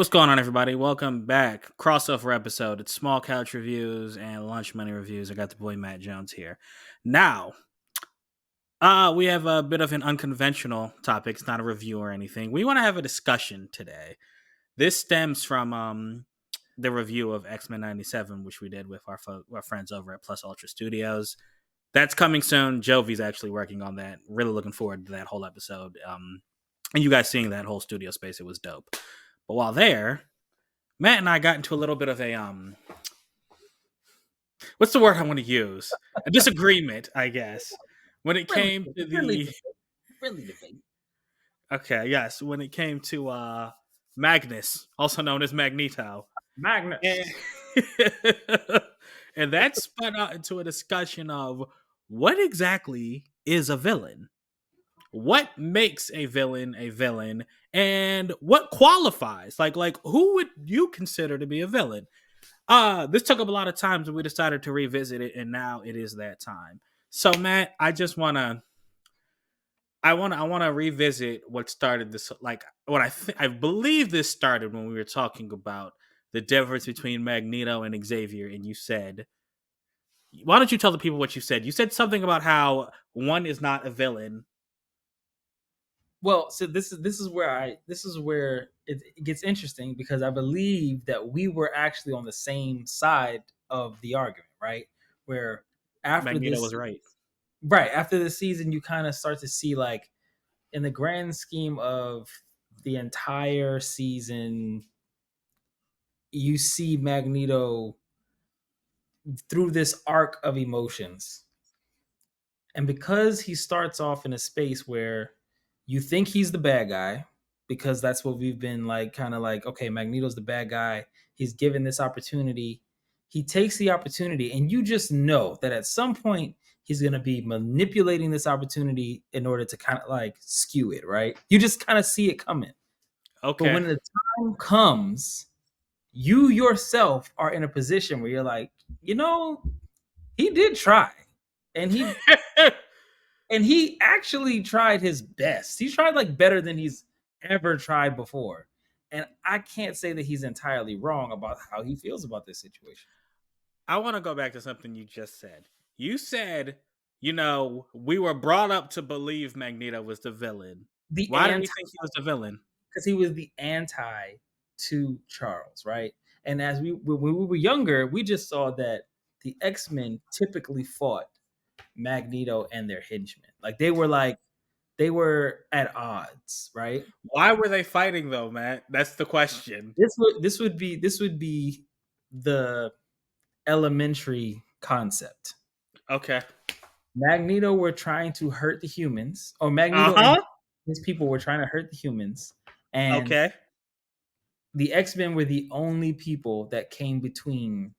what's going on, everybody? Welcome back. Crossover episode. It's Small Couch Reviews and Lunch Money Reviews. I got the boy Matt Jones here. Now, we have a bit of an unconventional topic. It's not a review or anything. We want to have a discussion today. This stems from the review of Xmen 97, which we did with our friends over at Plus Ultra Studios. That's coming soon. Jovi's actually working on that. Really looking forward to that whole episode. And you guys seeing that whole studio space, it was dope. But while there, Matt and I got into a little bit of a what's the word I want to use? A disagreement, I guess. When it came to the friendly debate. Okay, yes, when it came to Magnus, also known as Magneto. Magnus. And that spun out into a discussion of what exactly is a villain? What makes a villain, and what qualifies? Like who would you consider to be a villain? This took up a lot of time, so we decided to revisit it, and now it is that time. So, Matt, I want to revisit what started this. Like, I believe this started when we were talking about the difference between Magneto and Xavier, and you said, why don't you tell the people what you said? You said something about how one is not a villain. Well, so this is where it gets interesting, because I believe that we were actually on the same side of the argument, right? Where after Magneto was right. Right, after the season, you kind of start to see, like, in the grand scheme of the entire season, you see Magneto through this arc of emotions. And because he starts off in a space where you think he's the bad guy, because that's what we've been like, kind of like, okay, Magneto's the bad guy. He's given this opportunity. He takes the opportunity, and you just know that at some point he's going to be manipulating this opportunity in order to kind of like skew it, right? You just kind of see it coming. Okay. But when the time comes, you yourself are in a position where you're like, he did try. And he actually tried his best. He tried like better than he's ever tried before. And I can't say that he's entirely wrong about how he feels about this situation. I want to go back to something you just said. You said, we were brought up to believe Magneto was the villain. Why did we think he was the villain? Because he was the anti to Charles, right? And when we were younger, we just saw that the X-Men typically fought Magneto and their henchmen. Like they were at odds, right? Why were they fighting though, Matt? That's the question. This would be the elementary concept. Okay. Magneto were trying to hurt the humans, or Magneto and his people were trying to hurt the humans, and the X-Men were the only people that came between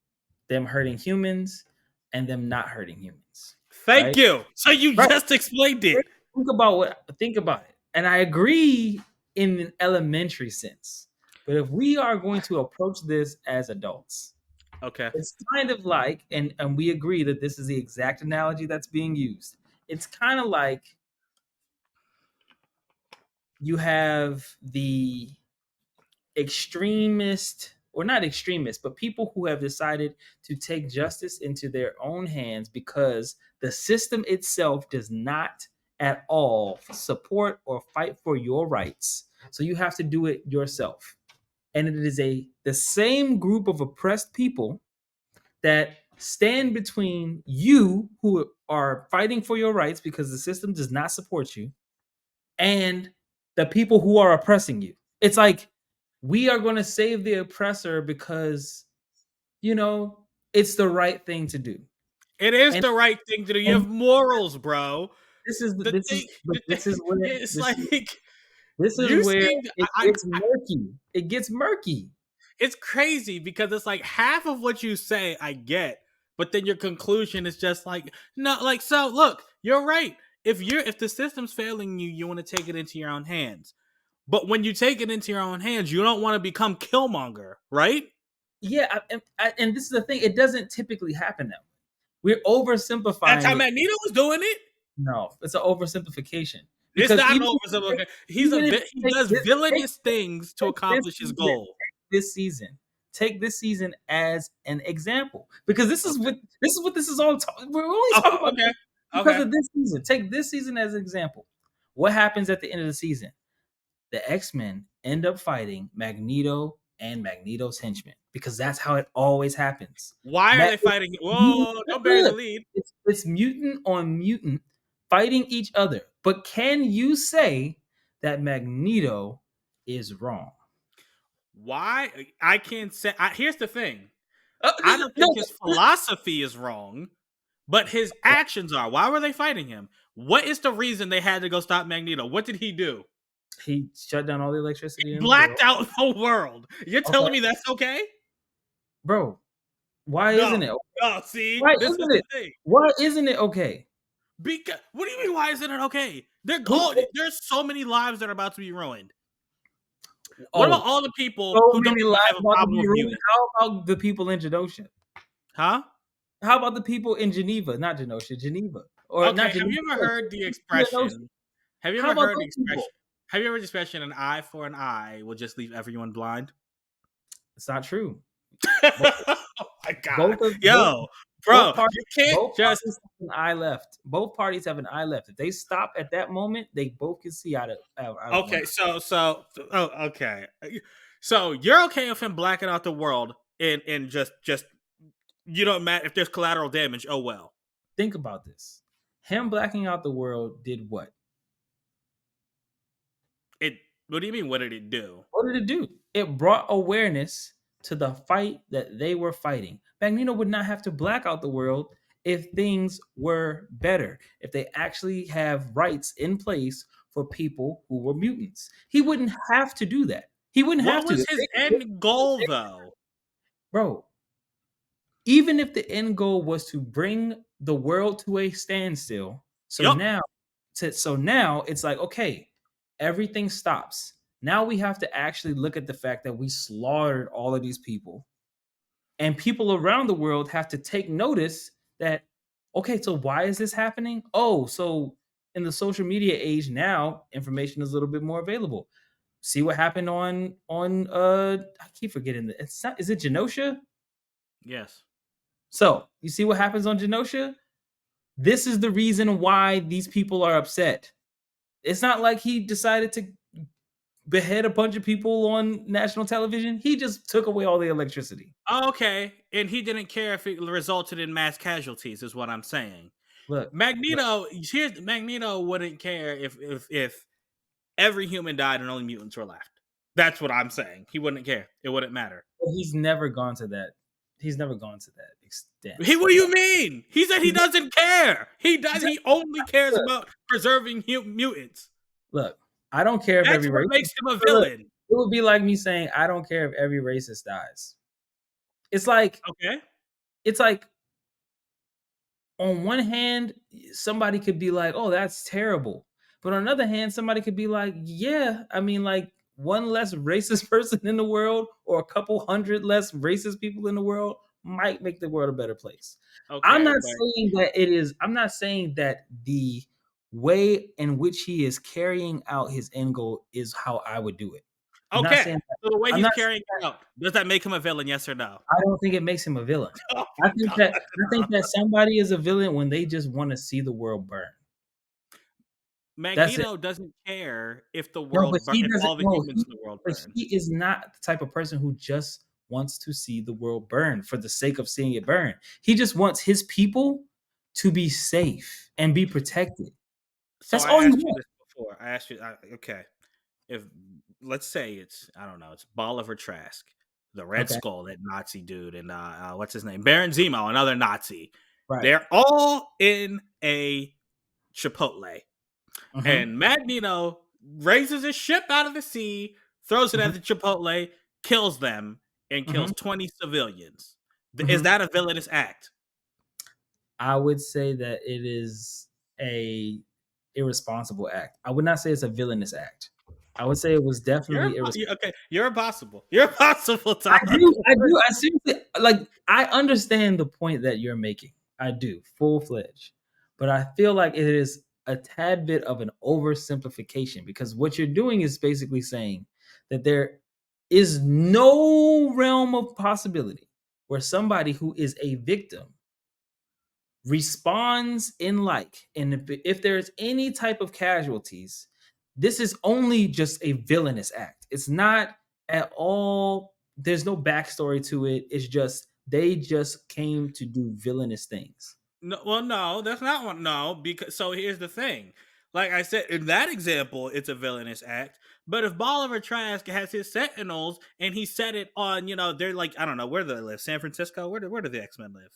them hurting humans and them not hurting humans. Thank you. So you just explained it. Think about it. And I agree in an elementary sense. But if we are going to approach this as adults, okay, it's kind of like, and we agree that this is the exact analogy that's being used. It's kind of like you have the extremist, or not extremists, but people who have decided to take justice into their own hands because the system itself does not at all support or fight for your rights. So you have to do it yourself. And it is the same group of oppressed people that stand between you, who are fighting for your rights because the system does not support you, and the people who are oppressing you. It's like, we are going to save the oppressor because, it's the right thing to do. It is the right thing to do. You have morals, bro. This is where it gets murky. It's crazy because it's like half of what you say I get, but then your conclusion is just like, no, like, so look, you're right. If the system's failing you, you want to take it into your own hands. But when you take it into your own hands, you don't want to become Killmonger, right? Yeah, and this is the thing. It doesn't typically happen that way. We're oversimplifying. That's how Magneto was doing it? No, it's an oversimplification. It's not an oversimplification. He does villainous things to accomplish his goal. this season. Take this season as an example, because this is Okay. what this is all. We're only talking about Okay. this because Okay. of this season. Take this season as an example. What happens at the end of the season? The X-Men end up fighting Magneto and Magneto's henchmen, because that's how it always happens. Why are they fighting? Whoa! Don't bury the lead. It's mutant on mutant fighting each other. But can you say that Magneto is wrong? Why? I can't say. Here's the thing. Uh, I don't no, think his philosophy is wrong, but his actions are. Why were they fighting him? What is the reason they had to go stop Magneto? What did he do? he shut down all the electricity He in the world. blacked out the world. You're Okay, telling me that's okay? bro. Why No. isn't it? No, see, Why this is isn't the it? thing. Why isn't it okay? Because what do you mean? Why isn't it okay? Who? There's so many lives that are about to be ruined. What about Oh, all the people so who don't many even lives have a about to problem be with ruined. mutants? How about the people in Genosha? Huh? How about the people in Geneva? Not Genosha, Geneva, or Okay. not Have Geneva? you ever heard the Genosha. expression? Have you How ever about heard the those expression? people? Have you ever heard the expression "an eye for an eye" will just leave everyone blind? It's not true. Oh my god, Both of both yo, bro, you can't both just. parties have an eye left. Both parties have an eye left. If they stop at that moment, they both can see out of one Okay, eye. okay. So you're okay with him blacking out the world and just you don't matter if there's collateral damage. Oh well. Think about this. Him blacking out the world did what? It. What do you mean? What did it do? What did it do? It brought awareness to the fight that they were fighting. Magneto would not have to black out the world if things were better, if they actually have rights in place for people who were mutants. He wouldn't have to do that. He wouldn't have What to. was his end goal though? Bro, even if the end goal was to bring the world to a standstill, Yup. so now it's like, okay, everything stops. Now we have to actually look at the fact that we slaughtered all of these people, and people around the world have to take notice that, okay, so why is this happening? Oh, so in the social media age now, information is a little bit more available. See what happened on I keep forgetting that. It's not, is it Genosha? Yes. So you see what happens on Genosha? This is the reason why these people are upset. It's not like he decided to behead a bunch of people on national television. He just took away all the electricity. Okay, and he didn't care if it resulted in mass casualties. Is what I'm saying. Look, look, Magneto wouldn't care if every human died and only mutants were left. That's what I'm saying. He wouldn't care. It wouldn't matter. he's never gone to that. He's never gone to that extent. What do you mean? He said he He's doesn't care. He does. never, He only cares look, about preserving mutants. look, I don't care if That's every what race. makes him a Look, villain. it would be like me saying I don't care if every racist dies. It's like Okay. it's like on one hand, somebody could be like, "Oh, that's terrible," but on another hand, somebody could be like, "Yeah, I mean, like one less racist person in the world, or a couple hundred less racist people in the world, might make the world a better place." I'm Okay, not but saying that it is. I'm not saying that the way in which he is carrying out his end goal is how I would do it. I'm not okay. saying that. So the way I'm he's not saying carrying it out, does that make him a villain? Yes or no? I don't think it makes him a villain. Oh I my think god. that I think that somebody is a villain when they just want to see the world burn. That's it. Magneto doesn't care if No, but he if doesn't all the no, humans in the world but burn. he is not the type of person who just wants to see the world burn for the sake of seeing it burn. He just wants his people to be safe and be protected. So That's I all he asked you wants. this before. I asked you, okay, if let's say it's I don't know, it's Bolivar Trask, the Red Okay. Skull, that Nazi dude, and what's his name, Baron Zemo, another Nazi. Right. They're all in a Chipotle, Mhm. and Magneto raises his ship out of the sea, throws it Mhm. at the Chipotle, kills them, and Mhm. kills 20 civilians. Is Mhm. that a villainous act? I would say that it is a irresponsible act. I would not say it's a villainous act. I would say it was definitely irresponsible. Okay. You're impossible. You're impossible, I Todd. do, I do. I seriously like. I understand the point that you're making. I do, full fledged. But I feel like it is a tad bit of an oversimplification, because what you're doing is basically saying that there is no realm of possibility where somebody who is a victim responds in like, and if there's any type of casualties, this is only just a villainous act. It's not at all, there's no backstory to it. It's just they just came to do villainous things. No, well, no, that's not one. No, because so here's the thing. Like I said, in that example, it's a villainous act. But if Bolivar Trask has his Sentinels and he set it on, they're like, I don't know, where do they live? San Francisco? Where do the X-Men live?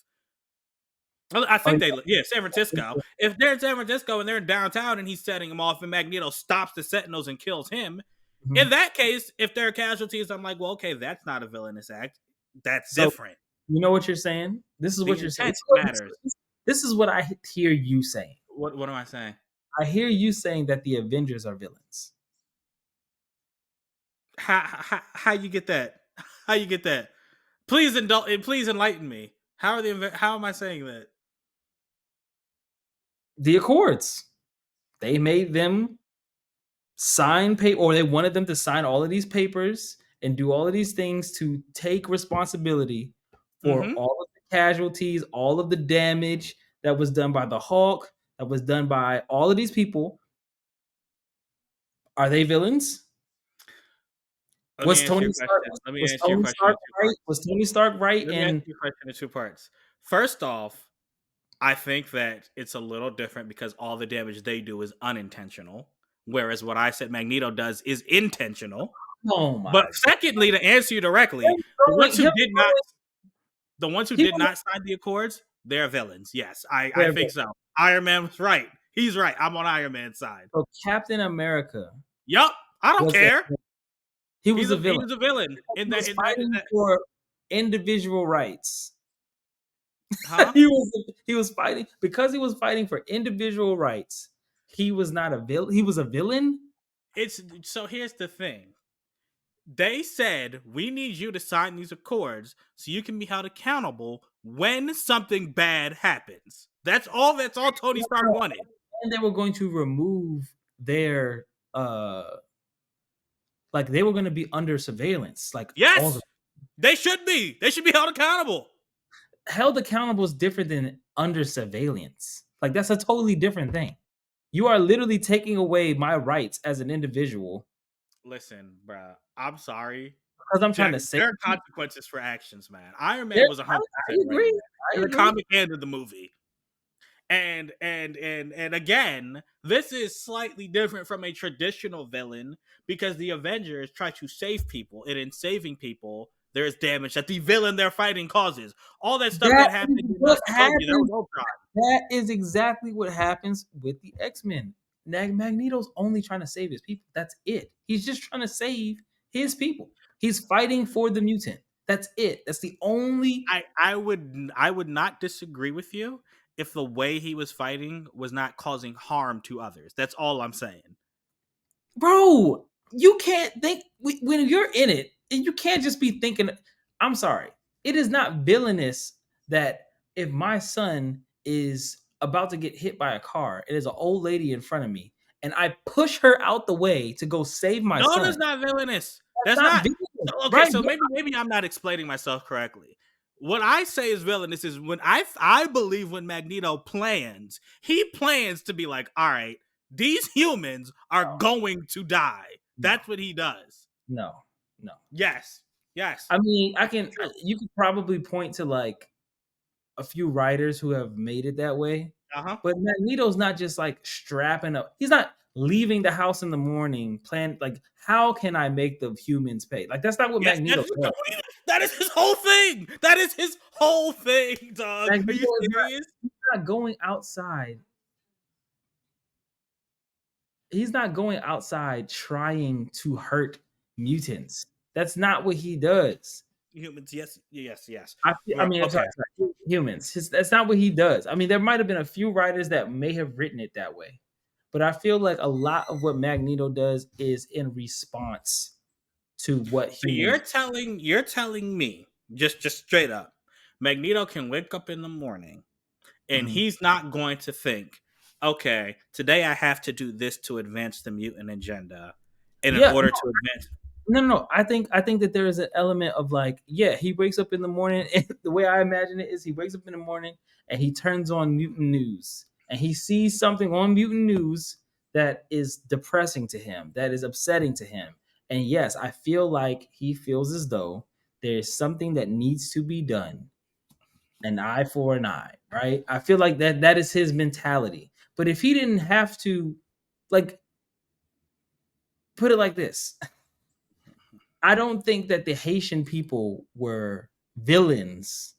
I Oh, think they live, yeah, San Francisco. If they're in San Francisco and they're in downtown and he's setting them off and Magneto stops the Sentinels and kills him, mhm. in that case, if there are casualties, I'm like, well, okay, that's not a villainous act. That's So different. you know what you're saying? This is The what you're saying. intent matters. This is what I hear you saying. What am I saying? I hear you saying that the Avengers are villains. How you get that? How you get that? Please enlighten me. How am I saying that? The Accords, they made them sign pay, or they wanted them to sign all of these papers and do all of these things to take responsibility for Mm-hmm. all of the casualties, all of the damage that was done by the Hulk, that was done by all of these people. Are they villains? Let me Was answer Tony your Stark question. Let me was answer your Tony question in Stark two right? parts. Was Tony Stark right? Let me answer And your question in two parts. First off, I think that it's a little different because all the damage they do is unintentional, whereas what I said Magneto does is intentional. oh But my, secondly, to answer you directly, him the ones who him did not the ones who he did was not sign the Accords, they're villains. Yes, I there. think so. Iron Man was right. He's right. I'm on Iron Man's side. So Captain America Yup. I don't was a care. he was a He villain. was a villain in He that was in that in fighting that for individual rights. huh? He was fighting because he was fighting for individual rights. He was not a villain. He was a villain. It's so here's the thing. They said we need you to sign these accords so you can be held accountable when something bad happens. That's all Tony Stark wanted. And they were going to remove their like they were going to be under surveillance. Like all the Yes, they should be. They should be held accountable. held accountable is different than under surveillance. Like that's a totally different thing. You are literally taking away my rights as an individual Listen, bruh, I'm sorry. because I'm trying to save There are you. consequences for actions, man. Iron Yeah, Man was I 100% right in agree. that. I In the agree. comic and in the movie. And again, this is slightly different from a traditional villain because the Avengers try to save people, and in saving people, there's damage that the villain they're fighting causes. All that stuff That that is happened in what Sokovia, that was happens. Ultron. That is exactly what happens with the X-Men. Magneto's only trying to save his people. That's it. He's just trying to save his people. He's fighting for the mutant. That's it. That's the only I would not disagree with you if the way he was fighting was not causing harm to others. That's all I'm saying. bro. You can't think when you're in it, and you can't just be thinking. I'm sorry. It is not villainous that if my son is about to get hit by a car, it is an old lady in front of me, and I push her out the way to go save my No, son. that's not villainous. That's That's not not villainous, okay. right? So maybe I'm not explaining myself correctly. What I say is villainous is when I believe when Magneto plans, he plans to be like, all right, these humans are going to die. No, That's what he does. no, no. Yes, yes, I mean, I can. true. You could probably point to like a few writers who have made it that way. Uh huh. But Magneto's not just like strapping up. He's not leaving the house in the morning, plan like how can I make the humans pay? Like that's not what Yes, Magneto does. that is his whole thing. That is his whole thing, dog. Are you Magneto is serious? not going outside. He's not going outside trying to hurt mutants. That's not what he does. Humans, yes, yes, yes. I Well, mean, I'm okay. sorry, humans. That's not what he does. I mean, there might have been a few writers that may have written it that way, but I feel like a lot of what Magneto does is in response to what So humans. you're telling me just straight up, Magneto can wake up in the morning and Mhm. he's not going to think, okay, today I have to do this to advance the mutant agenda, and in Yeah, order to advance. No. I think that there is an element of like, yeah, he wakes up in the morning. And the way I imagine it is, he wakes up in the morning and he turns on Mutant News, and he sees something on Mutant News that is depressing to him, that is upsetting to him. And yes, I feel like he feels as though there's something that needs to be done, an eye for an eye, right? I feel like that is his mentality. But if he didn't have to, like, put it like this, I don't think that the Haitian people were villains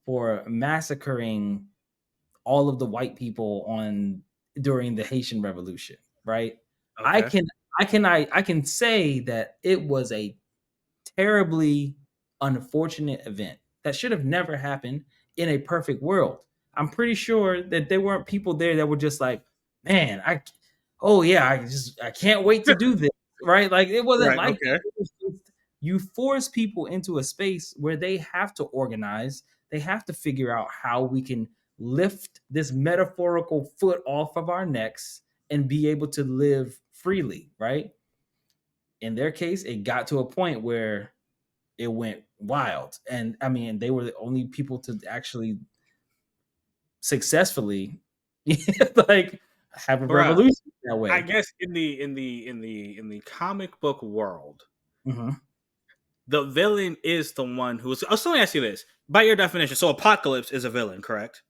for massacring all of the white people on during the Haitian Revolution, right? I Okay. can I can say that it was a terribly unfortunate event that should have never happened in a perfect world. I'm pretty sure that there weren't people there that were just like, man, oh yeah, I can't wait to do this, right? Like it wasn't Right. like that. Okay. It was just, you force people into a space where they have to organize, they have to figure out how we can lift this metaphorical foot off of our necks and be able to live freely, right? In their case, it got to a point where it went wild. And I mean, they were the only people to actually successfully like have a Bruh, revolution that I way. guess in the comic book world, Mhm. the villain is the one who's. Oh, so let me ask you this: by your definition, so Apocalypse is a villain, correct?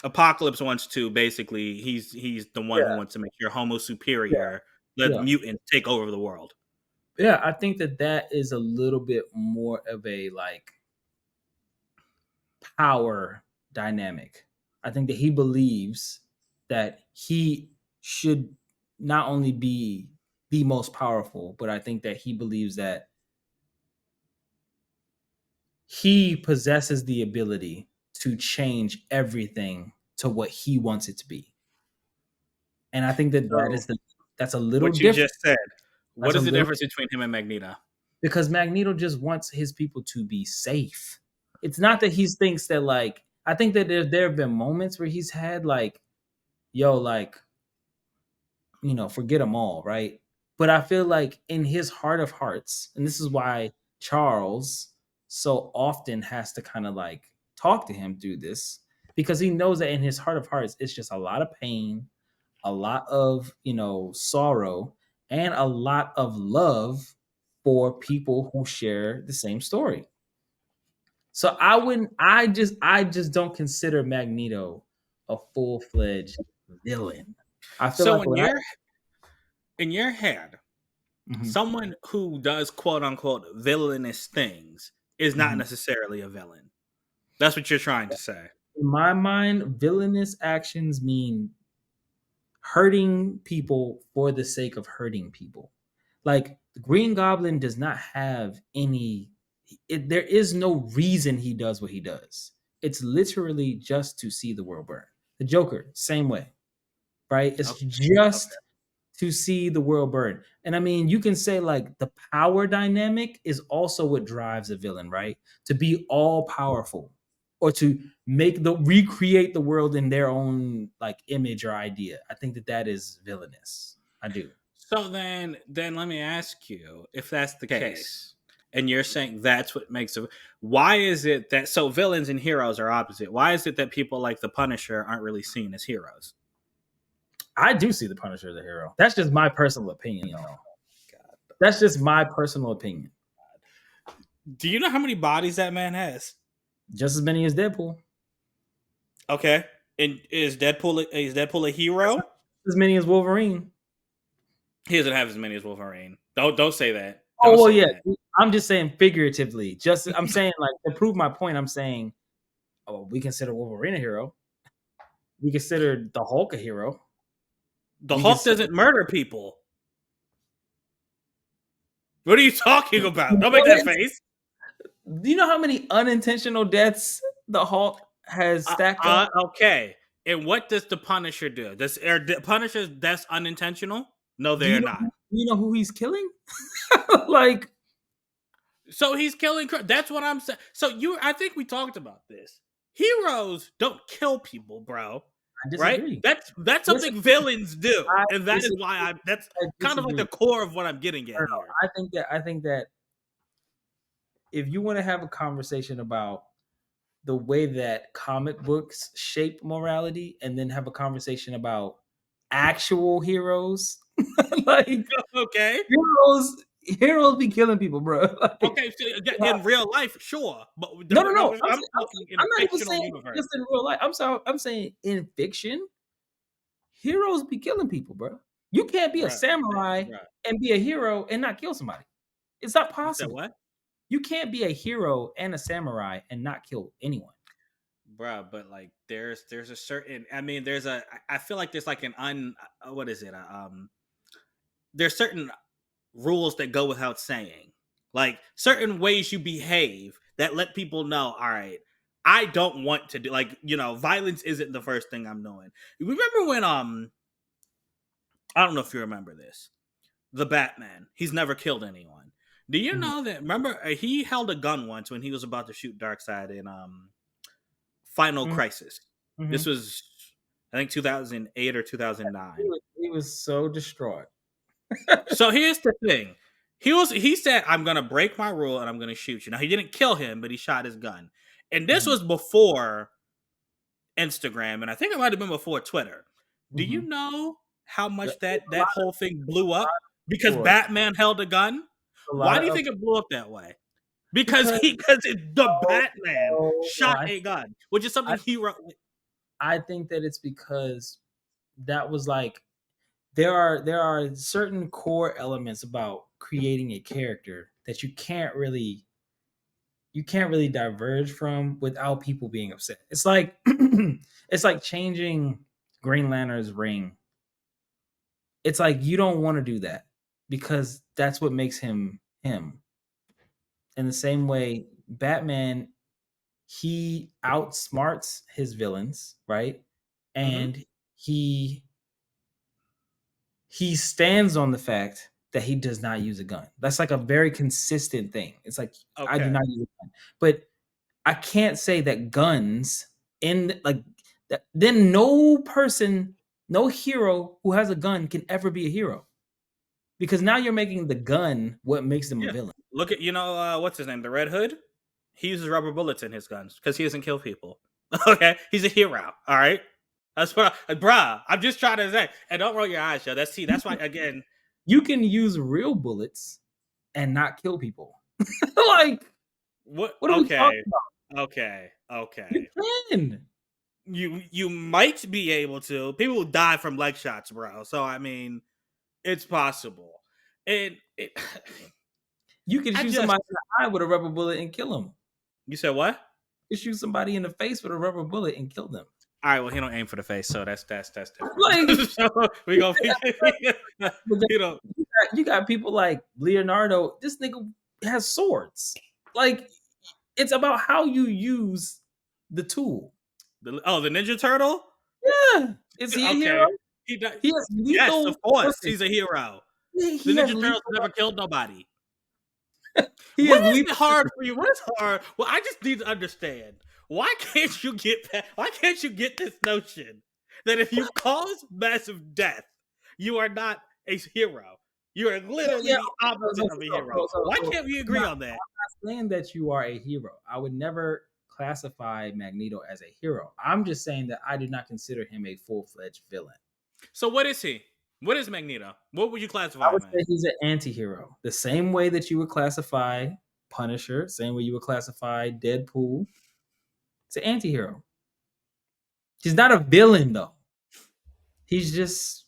Apocalypse wants to basically he's the one who Yeah, wants to make your Homo yeah, superior, let yeah. mutants take over the world. Yeah, I think that that is a little bit more of a like power dynamic. I think that he believes that he should not only be the most powerful, but I think that he believes that he possesses the ability to change everything to what he wants it to be. And I think that So that's a little what you different. just said, That's what a is the little difference between him and Magneto? because Magneto just wants his people to be safe. It's not that he thinks that like I think that there have been moments where he's had like, yo, like, forget them all, right? But I feel like in his heart of hearts, and this is why Charles so often has to kind of like talk to him through this, because he knows that in his heart of hearts, it's just a lot of pain, a lot of, sorrow, and a lot of love for people who share the same story. So I just don't consider Magneto a full-fledged villain. I feel So like in what I your head, Mhm, someone who does quote unquote villainous things is not mhm. necessarily a villain. That's what you're trying to say. In my mind, villainous actions mean hurting people for the sake of hurting people. Like the Green Goblin does not have there is no reason he does what he does. It's literally just to see the world burn. The Joker, same way, right? It's Okay. Okay. just to see the world burn. And I mean, you can say like the power dynamic is also what drives a villain, right? To be all powerful or to recreate the world in their own like image or idea. I think that that is villainous. I do. So then let me ask you, if that's the Okay. case, and you're saying that's what makes it, why is it that so villains and heroes are opposite? Why is it that people like the Punisher aren't really seen as heroes? I do see the Punisher as a hero. That's just my personal opinion, though. God. That's just my personal opinion. Do you know how many bodies that man has? Just as many as Deadpool, Okay. And is Deadpool a hero? as many as Wolverine. He doesn't have as many as Wolverine. Don't say that. Oh Don't well, say yeah. that. I'm just saying figuratively. Just I'm saying like to prove my point. I'm saying, oh, we consider Wolverine a hero. We consider the Hulk a hero. The We Hulk consider. doesn't murder people. What are you talking about? Don't make that What? face. Do you know how many unintentional deaths the Hulk has stacked up? Okay. And what does the Punisher do? Are the Punishers that's unintentional? No, Do they you are know? not. Do you know who he's killing? Like So he's killing. That's what I'm saying. I think we talked about this. Heroes don't kill people, bro. I right? disagree. That's something Disagree. villains do, I and that is disagree. why that's I kind of like the disagree. core of what I'm getting No, at no, here. I think that if you want to have a conversation about the way that comic books shape morality, and then have a conversation about actual heroes, like Okay. heroes be killing people, bro. Like, Okay, so in real life, sure, but no, no, no. I'm talking in a I'm not even fictional saying universe. just in real life. I'm sorry. I'm saying in fiction, heroes be killing people, bro. You can't be a Bruh, samurai bruh. and be a hero and not kill somebody. It's not You said possible. what? You can't be a hero and a samurai and not kill anyone. Bruh, but like there's a certain I mean there's a I feel like there's like an what is it? There's certain rules that go without saying. Like certain ways you behave that let people know, all right, I don't want to do like, violence isn't the first thing I'm doing. Remember when I don't know if you remember this. The Batman, he's never killed anyone. Do you Mhm, know that remember he held a gun once when he was about to shoot Darkseid in Final mhm, Crisis. This mhm. was I think 2008 or He 2009. was he was so distraught. So here's the thing. He said, I'm gonna break my rule and I'm gonna shoot you. Now he didn't kill him, but he shot his gun. And this Mhm, was before Instagram, and I think it might have been before Twitter. Do you mhm. know how There much was that whole thing blew a up? lot Because of Batman held a gun? a Why lot do you of think it blew up that way? Because because the no, Batman no, shot a gun, which is I something he wrote. I think that it's because that was like there are certain core elements about creating a character that you can't really diverge from without people being upset. It's like it's like changing Green Lantern's ring. It's like you don't want to do that because that's what makes him him. In the same way, Batman, he outsmarts his villains, right? Hmm. And he he stands on the fact that he does not use a gun. That's like a very consistent thing. It's like I do Okay. not use a gun. But I can't say that guns in like that then no person, no hero who has a gun can ever be a hero. Because now you're making the gun what makes them a Yeah. villain. Look at what's his name, the Red Hood. He uses rubber bullets in his guns because he doesn't kill people. Okay, he's a hero. All right, that's what, bruh. I'm just trying to say, and don't roll your eyes, yo. That's why again. You can use real bullets and not kill people. Like, What? what are we Okay, talking about? okay, You okay. can. You might be able to. People die from leg shots, bro. So I mean, it's possible. And You can I shoot just somebody in the eye with a rubber bullet and kill them. you said what? You shoot somebody in the face with a rubber bullet and kill them. All right, well, he don't aim for the face, so that's different. Like, So we go, you know, you got people like Leonardo. This nigga has swords. Like, it's about how you use the tool. the Ninja Turtle. Yeah. Is he a hero? Okay, he does. He has Yes, of lethal. course, Listen, he's a hero. The he has Ninja Turtles lethal. never killed nobody. He What has is it lethal. hard for you? What is hard? Well, I just need to understand. Why can't you get past, why can't you get this notion that if you cause massive death, you are not a hero? You are literally Yeah. the opposite of a hero. Why can't we I'm agree not on that? saying that you are a hero. I would never classify Magneto as a hero. I'm just saying that I do not consider him a full-fledged villain. So what is he? What is Magneto? What would you I classify would him say as? he's an anti-hero. The same way that you would classify Punisher, same way you would classify Deadpool. It's an anti-hero. He's not a villain though. He's just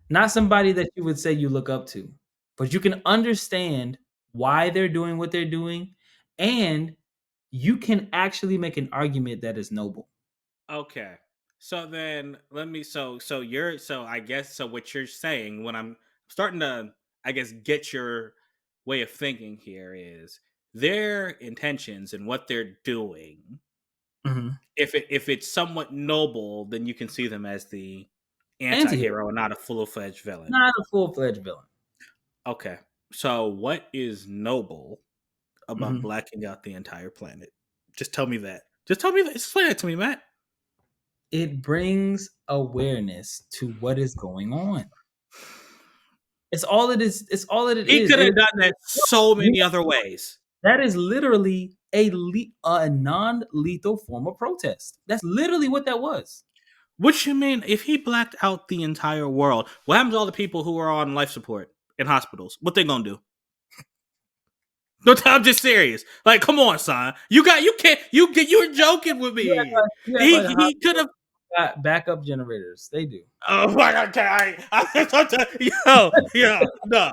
not somebody that you would say you look up to. But you can understand why they're doing what they're doing, and you can actually make an argument that is noble. Okay. So then let me so you're so I guess so what you're saying when I'm starting to I guess get your way of thinking here is their intentions and what they're doing. Mhm. If it's somewhat noble, then you can see them as the Anti-hero, anti-hero and not a full-fledged villain. not a full-fledged villain. Okay. So what is noble about Mhm. blacking out the entire planet? Just tell me that. Just tell me that. Explain it to me, Matt. It brings awareness to what is going on. It's all it is. It's all that it He is. could have done that so Yeah, many other ways. that is literally a non-lethal form of protest. That's literally what that was. What you mean? If he blacked out the entire world, what happens to all the people who are on life support in hospitals? What they gonna do? No, I'm just serious. Like, come on, son. You can't. You're joking with me. You act like He could hospitals have. got backup generators. They do. Oh my god! Yo, no,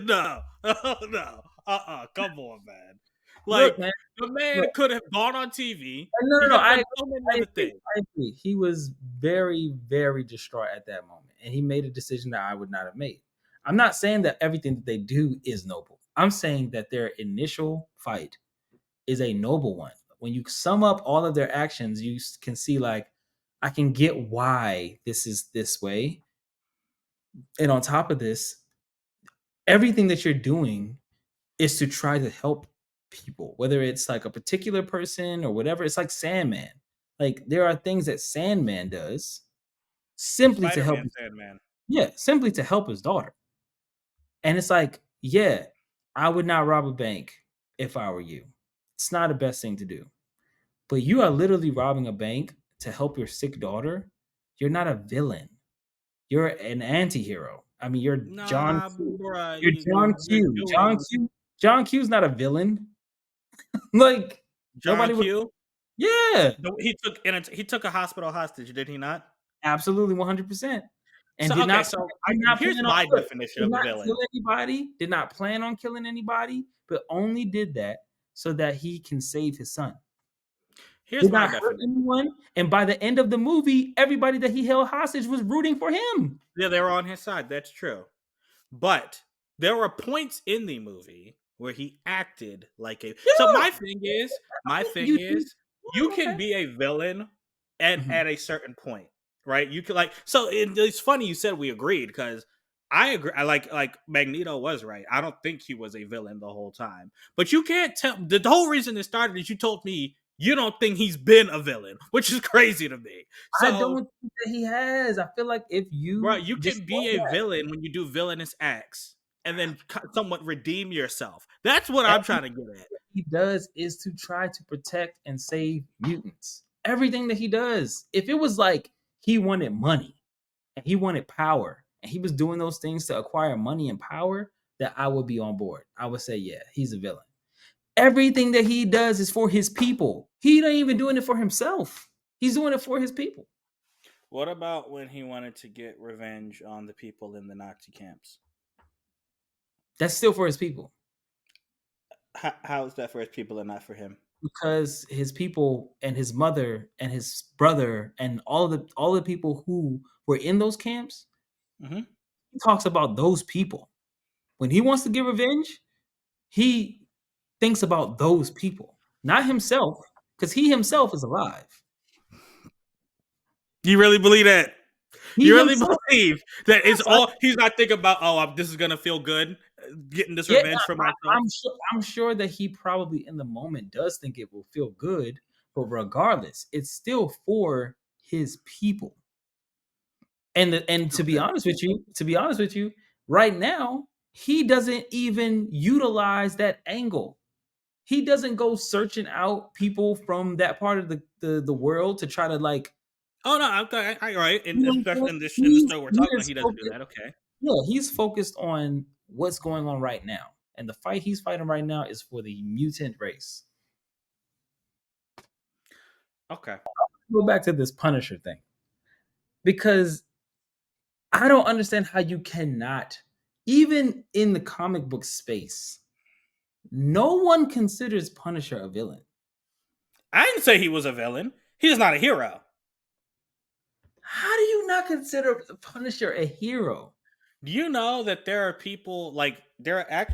no, no. Come on, man. Look, Like man. the man Look, could have gone on TV. no, He no, no. could have done so many I other agree. things. I agree. He was very, very distraught at that moment, and he made a decision that I would not have made. I'm not saying that everything that they do is noble. I'm saying that their initial fight is a noble one. When you sum up all of their actions, you can see like I can get why this is this way. And on top of this, everything that you're doing is to try to help people, whether it's like a particular person or whatever. It's like Sandman. Like there are things that Sandman does simply to help. Spider-Man, Sandman. Yeah, simply to help his daughter. And it's like, yeah, I would not rob a bank if I were you. It's not the best thing to do. But you are literally robbing a bank to help your sick daughter. You're not a villain. You're an anti-hero. I mean, you're John Nah, Q. bruh, You're John you're Q. John doing Q. John Q's not a villain. Like John nobody would. Q. Yeah, He took a hospital hostage, did he not? absolutely 100%. And So did okay, not so did not here's plan on my look, definition did of a not villain. kill anybody, did not plan on killing anybody, but only did that so that he can save his son. Here's Did my not hurt definition. anyone, and by the end of the movie, everybody that he held hostage was rooting for him. Yeah, they were on his side. That's true. But there were points in the movie where he acted like a. So Yeah, my I mean, thing is, you yeah, can okay. be a villain Mhm. at a certain point, right? You can like. So it's funny you said we agreed because I agree. I like Magneto was right. I don't think he was a villain the whole time. But you can't tell. The whole reason it started is you told me you don't think he's been a villain, which is crazy to me. I So don't think that he has. I feel like if bro, you you just can be go a back, villain when you do villainous acts and then somewhat redeem yourself. That's what I'm trying to everything get at. that he does is to try to protect and save mutants. Everything that he does. If it was like he wanted money and he wanted power and he was doing those things to acquire money and power, that I would be on board. I would say, yeah, he's a villain. Everything that he does is for his people. He ain't even doing it for himself. He's doing it for his people. What about when he wanted to get revenge on the people in the Nazi camps? That's still for his people How is that for his people and not for him? because his people and his mother and his brother and all the people who were in those camps, Hmm. he talks about those people. When he wants to get revenge, he thinks about those people, not himself, because he himself is alive. You really believe that? He You really himself, believe that it's yes, I, all he's not thinking about? Oh, this is gonna feel good, getting this yeah, revenge for myself. I'm sure that he probably in the moment does think it will feel good, but regardless, it's still for his people. And Okay. to be honest with you, right now, he doesn't even utilize that angle. He doesn't go searching out people from that part of the world to try to like, Oh no, I right, and you know what especially I'm in the saying? story we're He talking about, is he doesn't do focused, that. Okay, yeah, he's focused on what's going on right now. And the fight he's fighting right now is for the mutant race. okay. Go back to this Punisher thing because I don't understand how you cannot, even in the comic book space, no one considers Punisher a villain. I didn't say he was a villain. He's not a hero. How do you not consider the Punisher a hero? Do you know that there are people like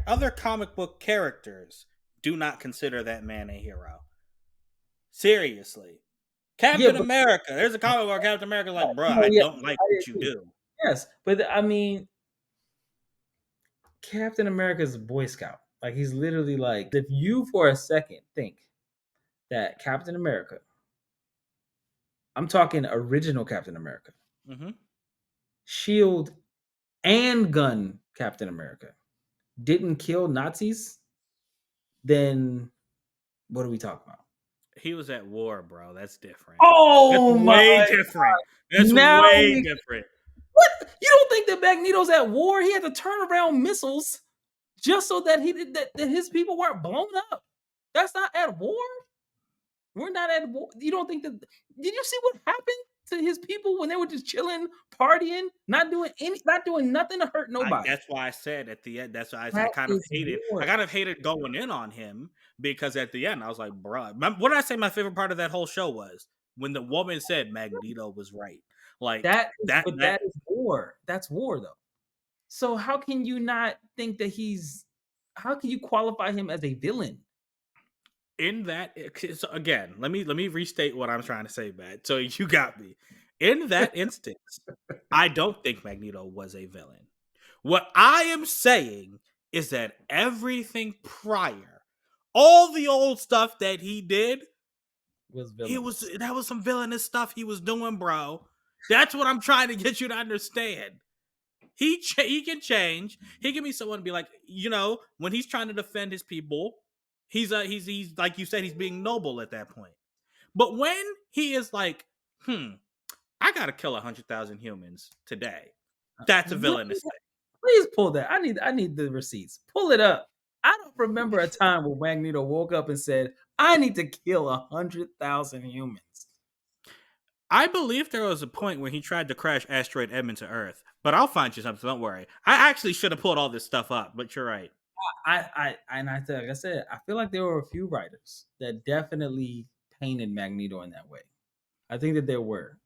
other comic book characters do not consider that man a hero? Seriously, Yeah, Captain but America. There's a comic where Captain America like, bruh, no, I yeah, don't like I what you agree. do. Yes, but I mean, Captain America is a Boy Scout. Like he's literally like, if you for a second think that Captain America I'm talking original Captain America. Hmm. Shield and gun Captain America didn't kill Nazis, then what are we talking about? He was at war, bro. That's different. That's Oh my way God. different. That's Now way we different. what? You don't think that Magneto's at war? He had to turn around missiles just so that that his people weren't blown up. That's not at war. We're not at war. You don't think that? Did you see what happened to his people when they were just chilling, partying, not doing nothing to hurt nobody? That's why I said at the end. That's why I That kind of is hated. I war. kind of hated going in on him because at the end I was like, "Bruh." What did I say? My favorite part of that whole show was when the woman said Magneto was right. Like That is, that. but That that is war. That's war, though. So how can you not think that he's? How can you qualify him as a villain? in that. So again, let me restate what I'm trying to say, man. So you got me. In that instance, I don't think Magneto was a villain. What I am saying is that everything prior, all the old stuff that he did, Was he was villainous. that was some villainous stuff he was doing, bro. That's what I'm trying to get you to understand. He can change. He can be someone to be like, when he's trying to defend his people, he's like you said, he's being noble at that point. But when he is like, I gotta kill 100,000 humans today, that's a villainous thing. Please pull that. I need the receipts. Pull it up. I don't remember a time where Magneto woke up and said, "I need to kill 100,000 humans." I believe there was a point where he tried to crash asteroid Edmund to Earth, but I'll find you something. Don't worry. I actually should have pulled all this stuff up, but you're right. Like I said, I feel like there were a few writers that definitely painted Magneto in that way. I think that there were,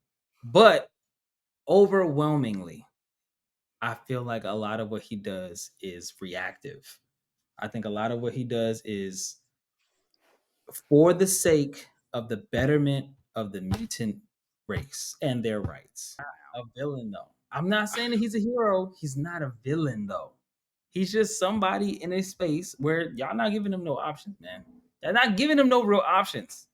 but overwhelmingly, I feel like a lot of what he does is reactive. I think a lot of what he does is for the sake of the betterment of the mutant race and their rights. A villain, though. I'm not saying that he's a hero. He's not a villain, though. He's just somebody in a space where y'all not giving him no options, man. They're not giving him no real options.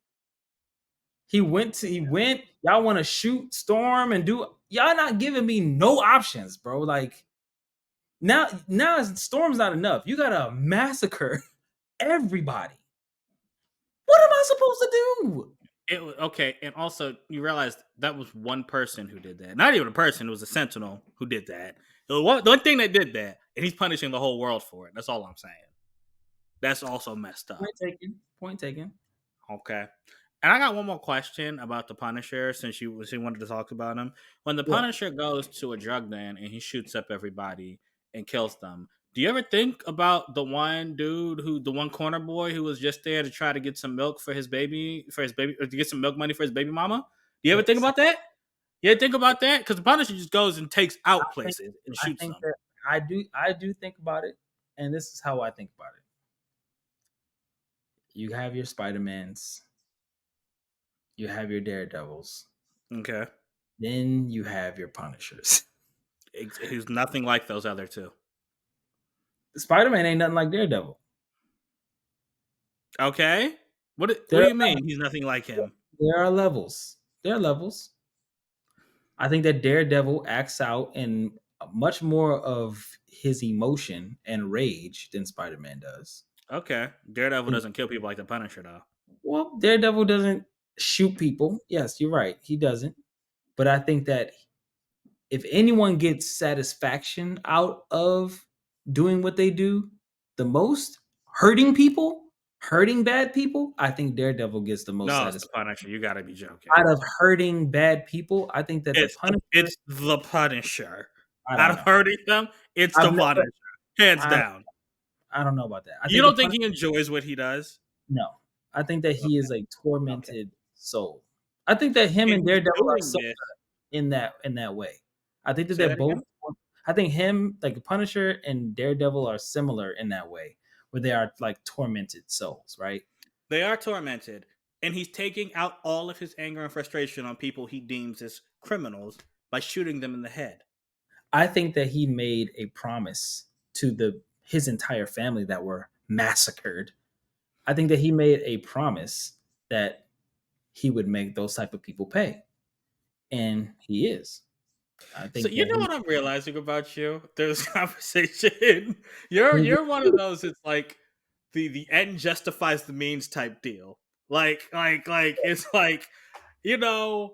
He went, y'all want to shoot, storm, and do y'all not giving me no options, bro. Like now storm's not enough. You gotta massacre everybody. What am I supposed to do? Okay, and also you realize that was one person who did that. Not even a person; it was a Sentinel who did that. The one thing that did that, and he's punishing the whole world for it. That's all I'm saying. That's also messed up. Point taken. Point taken. Okay. And I got one more question about the Punisher since she wanted to talk about him. When the Yeah. Punisher goes to a drug den and he shoots up everybody and kills them, do you ever think about the one corner boy who was just there to try to get some milk for his baby, or to get some milk money for his baby mama? Do you ever think Yes. about that? You ever think about that? Because the Punisher just goes and takes I out think places and I shoots think them. that I do think about it, and this is how I think about it. You have your Spider-Mans, you have your Daredevils, Okay. then you have your Punishers. He's nothing like those other two. Spider-Man ain't nothing like Daredevil. Okay. What There do you mean he's nothing like him? there are levels. There are levels. I think that Daredevil acts out in much more of his emotion and rage than Spider-Man does. Okay. Daredevil doesn't kill people like the Punisher, though. Well, Daredevil doesn't shoot people. Yes, you're right. He doesn't. But I think that if anyone gets satisfaction out of doing what they do the most, hurting people, hurting bad people, I think Daredevil gets the most No, it's the satisfaction. Punisher. You gotta be joking. Out of hurting bad people, I think that the Punisher, It's the Punisher. I Out don't of know. hurting them, it's I've the never, Punisher. Hands I, down. I don't know about that. I You think the don't think Punisher, he enjoys what he does? no, I think that he is a Okay. tormented soul. I think that him And and he's Daredevil are doing so this. in that way. I think that Say they're that both. again? I think him, like the Punisher and Daredevil, are similar in that way, where they are like tormented souls, right? They are tormented. And he's taking out all of his anger and frustration on people he deems as criminals by shooting them in the head. I think that he made a promise to the his entire family that were massacred. I think that he made a promise that he would make those type of people pay. and he is. I So think you that know what I'm realizing about you? There's conversation. You're one of those. It's like the end justifies the means type deal. Like it's like you know,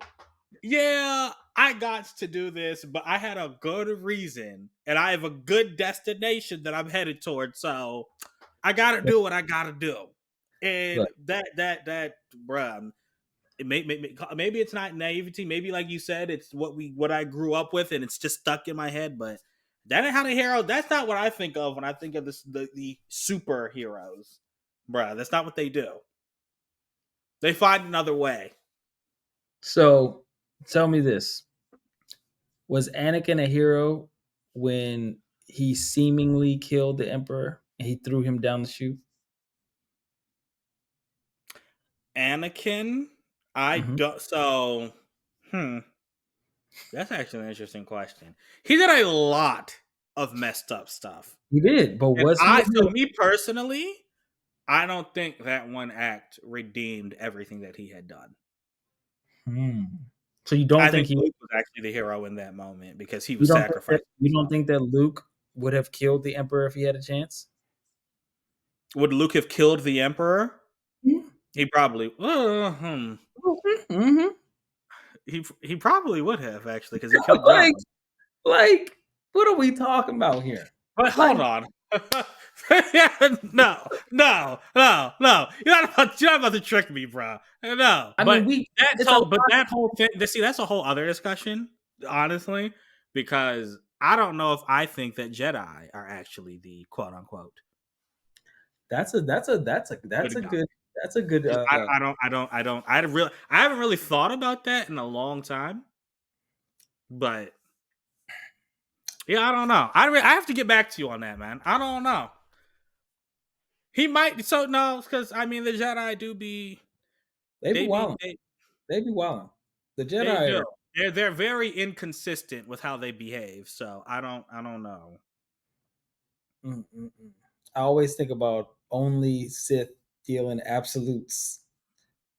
yeah, I got to do this, but I had a good reason, and I have a good destination that I'm headed towards. So I got to do what I got to do, and look. that bruh, maybe it's not naivety. Maybe like you said, it's what I grew up with, and it's just stuck in my head. But that ain't how the hero. That's not what I think of when I think of the superheroes, bruh. That's not what they do. They find another way. So tell me this: was Anakin a hero when he seemingly killed the Emperor and he threw him down the chute? Anakin, I Hmm. don't. So, hmm, that's actually an interesting question. He did a lot of messed up stuff, He did, but and was he a hero? so me personally, I don't think that one act redeemed everything that he had done. Hmm. So you don't I think think he? Luke was actually the hero in that moment because he You was don't think that? sacrificing You don't himself. think that Luke would have killed the Emperor if he had a chance? Would Luke have killed the Emperor? Mhm. He probably. Mhm. He probably would have actually because he killed like, John. like, what are we talking about here? But Like, hold on. No, no, no, no. You're not about to trick me, bro. No. I mean, it's a lot. That whole thing, see, that's a whole other discussion, honestly, because I don't know if I think that Jedi are actually the quote unquote That's good a guy. good that's a good 'Cause I haven't really thought about that in a long time, but yeah, I don't know. I have to get back to you on that, man. I don't know. He might. So no, because I mean the Jedi do be they be they be wilding. They be wilding. The they Jedi do. are They're very inconsistent with how they behave. So I don't know. mm, mm, mm. I always think about only Sith dealing absolutes.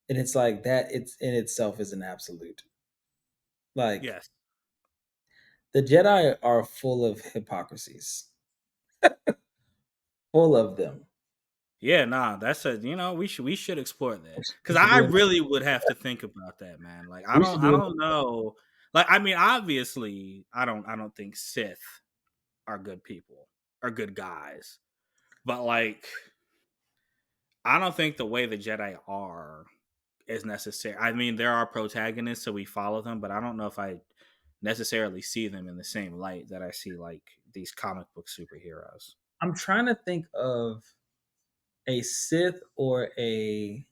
And it's like that it's in itself is an absolute. Like Yes. the Jedi are full of hypocrisies. Full of them. Yeah. Nah. That's a we should explore that We because should I do it. really would have to think about that, man. Like I We don't should I do it. don't know. Like I mean, obviously, I don't think Sith are good people are good guys, but like I don't think the way the Jedi are is necessary. I mean, there are protagonists, so we follow them, but I don't know if I necessarily see them in the same light that I see like these comic book superheroes. I'm trying to think of a Sith or a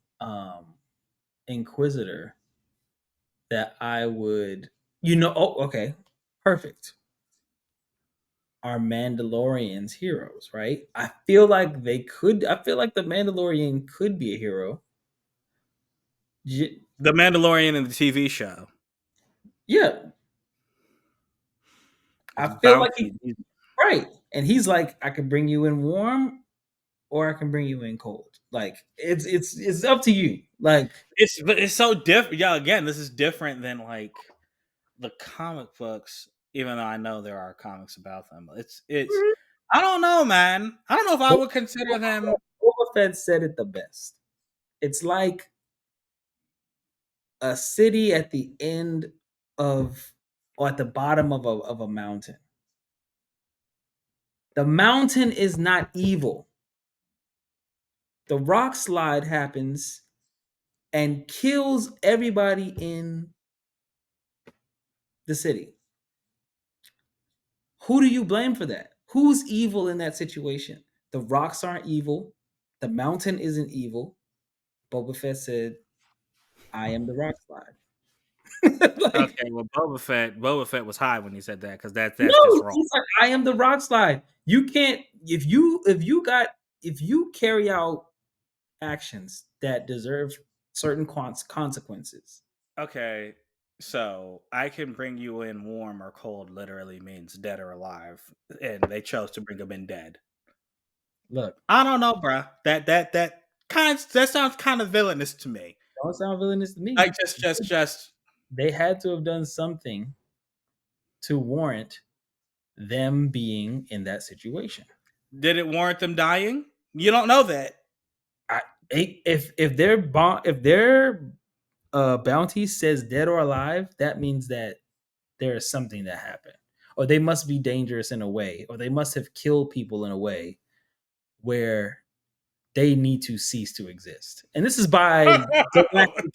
Inquisitor that I would, oh, okay, perfect. Are Mandalorians heroes, right? I feel like I feel like the Mandalorian could be a hero. The Mandalorian in the TV show Yeah, I is feel like bounty. right. And he's like, I can bring you in warm or I can bring you in cold. Like it's up to you. Like It's so different. Yeah, again, this is different than like the comic books. Even though I know there are comics about them, it's. I don't know, man. I don't know if I would consider them. Boba Fett said it the best. It's like a city at the end of or at the bottom of a mountain. The mountain is not evil. The rock slide happens and kills everybody in the city. Who do you blame for that? Who's evil in that situation? The rocks aren't evil. The mountain isn't evil. Boba Fett said, I am the rock slide. like, Okay, well, Boba Fett was high when he said that because that's just no, wrong. he's like, I am the rock slide. You can't if you carry out actions that deserve certain consequences. Okay, so I can bring you in warm or cold literally means dead or alive, and they chose to bring him in dead. Look, I don't know, bruh. That sounds kind of villainous to me. don't sound villainous to me. Like just. They had to have done something to warrant them being in that situation. Did it warrant them dying? You don't know that. I, if their bounty says dead or alive, that means that there is something that happened, or they must be dangerous in a way, or they must have killed people in a way where they need to cease to exist. And this is by galactic.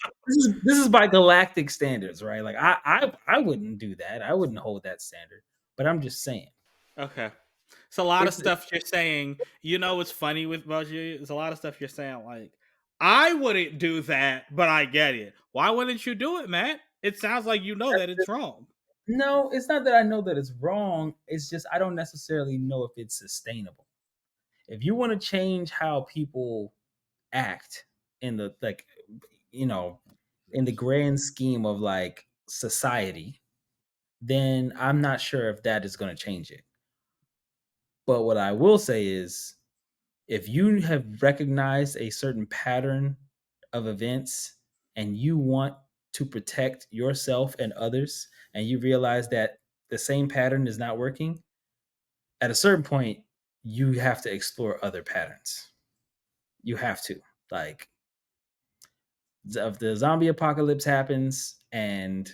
This is by galactic standards, right? Like I wouldn't do that. I wouldn't hold that standard. But I'm just saying, Okay. It's a lot of it's stuff you're saying. You know what's funny with Budgie? There's a lot of stuff you're saying like, I wouldn't do that, but I get it. Why wouldn't you do it, Matt? It sounds like you know that it's wrong. no. It's not that I know that it's wrong. It's just I don't necessarily know if it's sustainable. If you want to change how people act in the like, you know, in the grand scheme of like society, then I'm not sure if that is going to change it. But what I will say is if you have recognized a certain pattern of events and you want to protect yourself and others, and you realize that the same pattern is not working, at a certain point, you have to explore other patterns. You have to. Like, if the zombie apocalypse happens and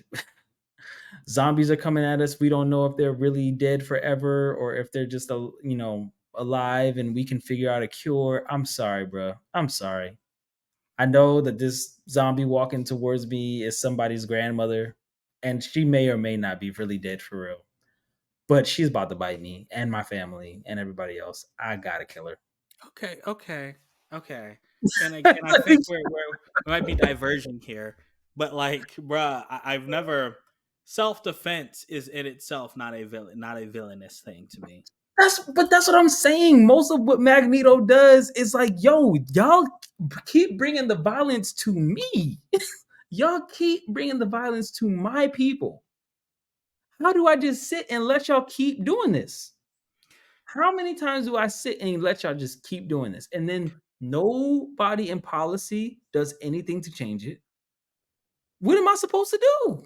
zombies are coming at us, we don't know if they're really dead forever or if they're just alive and we can figure out a cure. I'm sorry, bro. I'm sorry. I know that this zombie walking towards me is somebody's grandmother, and she may or may not be really dead for real. But she's about to bite me and my family and everybody else. I gotta kill her. Okay. And I think we might be diverging here, but like, bruh, I've never self defense is in itself not a villainous thing to me. That's what I'm saying. Most of what Magneto does is like, yo, y'all keep bringing the violence to me. Y'all keep bringing the violence to my people. How do I just sit and let y'all keep doing this? How many times do I sit and let y'all just keep doing this? And then nobody in policy does anything to change it. What am I supposed to do?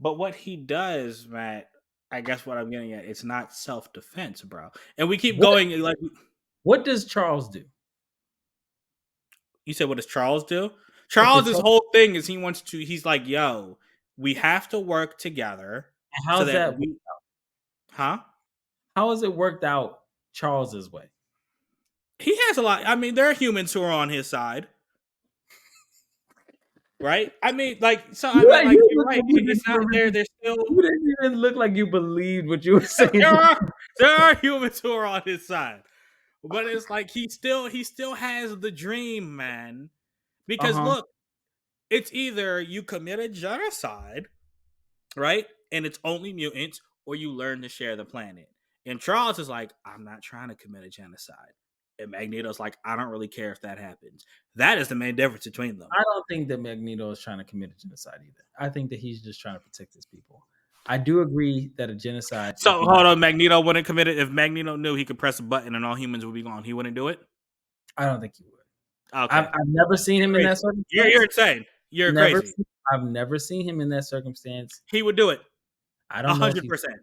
But what he does, Matt, I guess what I'm getting at, it's not self defense, bro. And we keep What going like what does Charles do? you said. What does Charles do? If the Charles's whole thing is he's like, yo, we have to work together so how's that that we, huh? how has it worked out Charles's way? He has a lot. I mean, there are humans who are on his side, right? I mean, like, so I You, mean, like, you you're look right. like you didn't It's not even there. really, There's still you didn't even look like you believed what you were saying. there are there are humans who are on his side, but it's like he still has the dream, man. Because Uh-huh. look, it's either you commit a genocide, right, and it's only mutants, or you learn to share the planet. And Charles is like, I'm not trying to commit a genocide. And Magneto's like, I don't really care if that happens. That is the main difference between them. I don't think that Magneto is trying to commit a genocide either. I think that he's just trying to protect his people. I do agree that a genocide is So not. hold on, Magneto wouldn't commit it if Magneto knew he could press a button and all humans would be gone. He wouldn't do it. I don't think he would. I've, Okay, I've never seen you're him in crazy. that You're circumstance. insane. You're Never. crazy. I've never seen him in that circumstance. He would do it. I a don't know if hundred he, percent.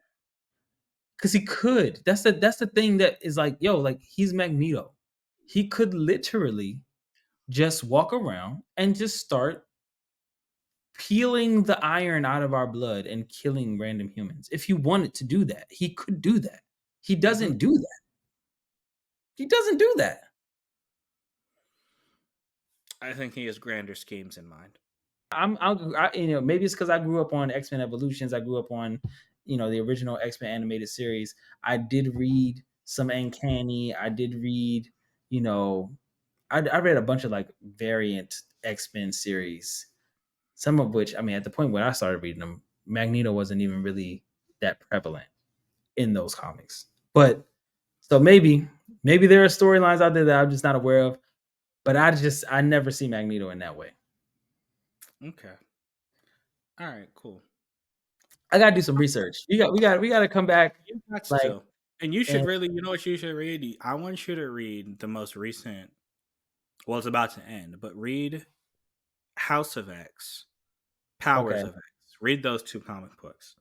because he could. That's the thing that is like, yo, like he's Magneto. He could literally just walk around and just start peeling the iron out of our blood and killing random humans. If he wanted to do that, he could do that. He Hmm. doesn't do that. He doesn't do that. I think he has grander schemes in mind. Maybe it's because I grew up on X Men Evolutions. I grew up on, the original X Men animated series. I did read some Uncanny. I did read, you know, I read a bunch of like variant X Men series. Some of which, I mean, at the point where I started reading them, Magneto wasn't even really that prevalent in those comics. But so maybe there are storylines out there that I'm just not aware of. But I never see Magneto in that way. Okay. All right. Cool. I gotta do some research. We got to come back You got like to. And you should and really, you know what you should read? I want you to read the most recent. Well, it's about to end, but read House of X, Powers okay. of X. Read those 2 comic books.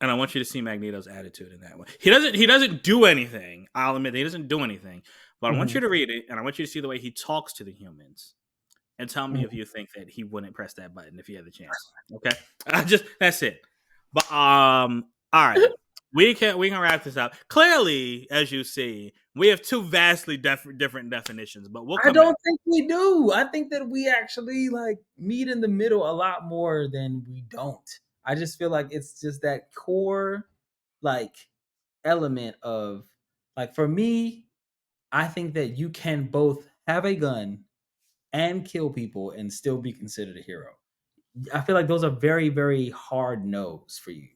And I want you to see Magneto's attitude in that one. He doesn't do anything. I'll admit he doesn't do anything. But I want you to read it, and I want you to see the way he talks to the humans. And tell me if you think that he wouldn't press that button if he had the chance. Okay? That's it. But all right. We can wrap this up. Clearly, as you see, we have 2 vastly different definitions, but we'll come I don't back. think we do. I think that we actually like meet in the middle a lot more than we don't. I just feel like it's just that core like element of like for me, I think that you can both have a gun and kill people and still be considered a hero. I feel like those are very, very hard no's for you.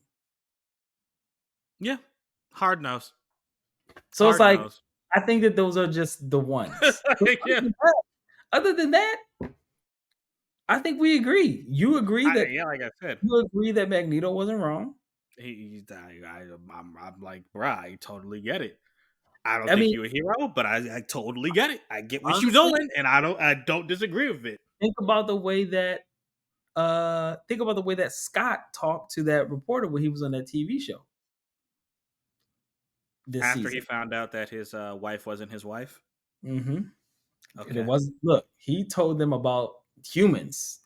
Yeah. Hard nose. So it's Hard like nose. I think that those are just the ones. But Yeah. other than that, I think we agree. You agree that Like I said. you agree that Magneto wasn't wrong. I'm like, bruh, I totally get it. I don't I think mean, you're a hero, but I totally get it. I get what you're honestly, doing, and I don't disagree with it. think about the way that Scott talked to that reporter when he was on that TV show this After he season. found out that his wife wasn't his wife. Mm-hmm. And it Okay. was look, he told them about humans.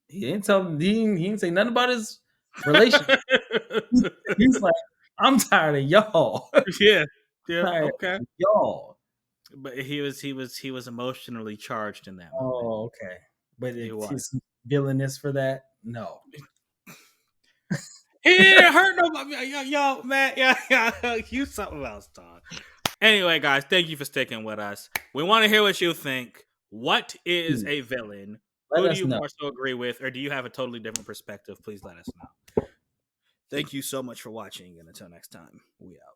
He didn't tell them. He didn't say nothing about his relation. He's like, I'm tired of y'all. Yeah. Yeah. Tired Okay. of y'all. But he was emotionally charged in that moment. Oh, okay. But He it's was. his villainous for that. No. He didn't hurt nobody. Yo, man. Yeah. You something else, dog. Anyway, guys, thank you for sticking with us. We want to hear what you think. What is a villain? Let Who do us you know. more so agree with, or do you have a totally different perspective? Please let us know. Thank you so much for watching, and until next time, we out.